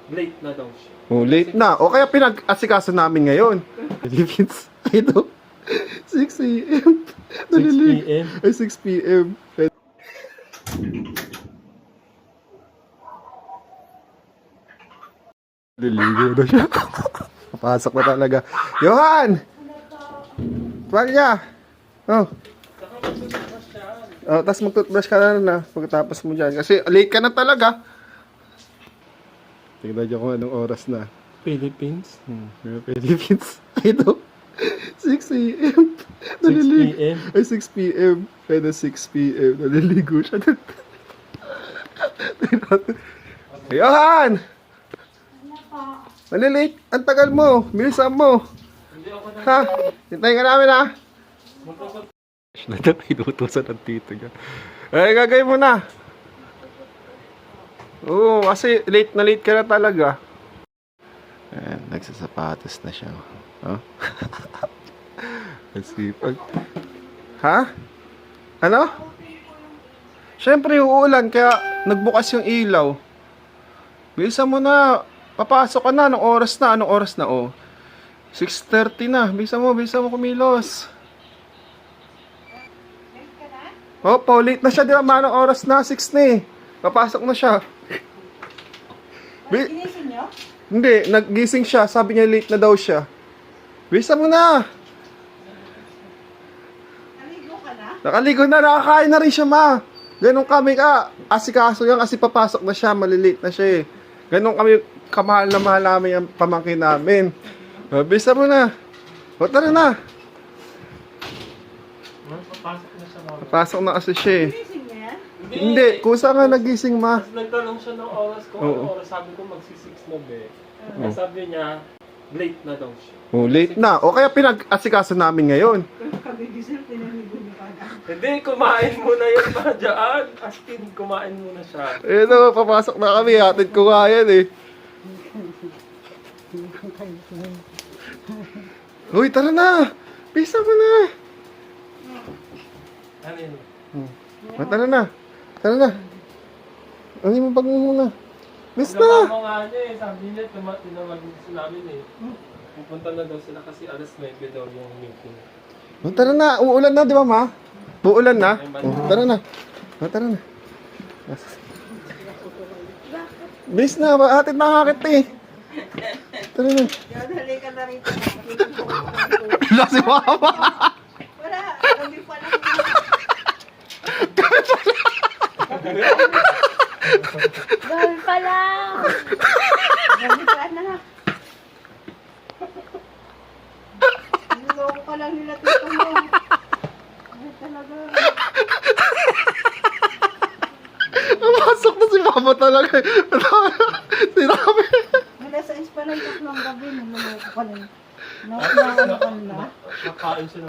late na daw siya. Oh, late na. O kaya pinag-asikaso namin ngayon. Philippines. Ito. 6 a.m. 6 p.m. Ay, 6 p.m. Liligo na siya. Papasok na talaga. Johan! Tuwalya! Oh. Oh, tapos mag-toothbrush ka na pagkatapos mo dyan. Kasi late ka na talaga. Tingnan nyo kung anong oras na. Philippines. Philippines. Ito. 6 a.m. 6 p.m. Ay, 6 p.m. Kaya 6 p.m. Naliligo siya. Johan! Malilate. Ang tagal mo. Bilisan mo. Ha? Hintayin ka namin ha. Inutusan ang tito niya. Ay, gagawin mo na. Oo, kasi late ka na talaga. Ayan, nagsasapatos na siya. Oh? Nasipag. Ha? Ano? Siyempre, uulan, kaya nagbukas yung ilaw. Bilisan mo na. Papasok ka na. Anong oras na? Anong oras na? Oh. 6:30 na. Bilisan mo kumilos. Opo, late na siya. Di ba? Anong oras na? 6 na eh. Papasok na siya. Ginising niyo? Hindi, naggising siya. Sabi niya late na daw siya. Bilisan mo na. Naligo ka na? Nakaligo na, nakakain na rin siya, ma. Ganon kami ka. Asikaso yan kasi papasok na siya, malilate na siya eh. Ganon kami kamahal na mahal namin yung pamangkin namin. Bisa mo na. O, tara na. Papasok na siya mga. Papasok na kasi siya eh. Ginising niya yan? Hindi, kusa nga nagising, ma. Tapos nagtanong siya ng oras ko. Oo. Ano oras? Sabi ko magsi-6 na be. Sabi niya, late na daw siya. Oh, late na. O kaya pinag-asikaso namin ngayon. Kabigising, pinanigo niyo pa na. Hindi, kumain muna yan pa dyan. Astin, kumain muna siya. Ito, papasok na kami. Hatid ko nga yan eh. Uy, tara na. Bisa mo na. Ano yun? Tara na. Tara na. Ano yung bag mo muna? Bis na. Sinama nga niya eh. Sabi niya, tinawag din namin eh. Pupunta na daw sila kasi alas 9 daw yung meeting. Oh, tara na. Uulan na, di ba, ma? Uulan na. Oh, tara na. Oh, tara na. Bis na. Hatid na kakit eh. Tara na. Dali ka na rito. Wala si mama. Wala, kami pa lang. Gawin pa lang! Kami pa na. Niloko ka lang nila tito mo. Ay, talaga. Napasok na si mama talaga. Sinabi. Alas 6 pa lang tatlong gabi. Niloko ka lang. Ano ka na? Nakain siya ng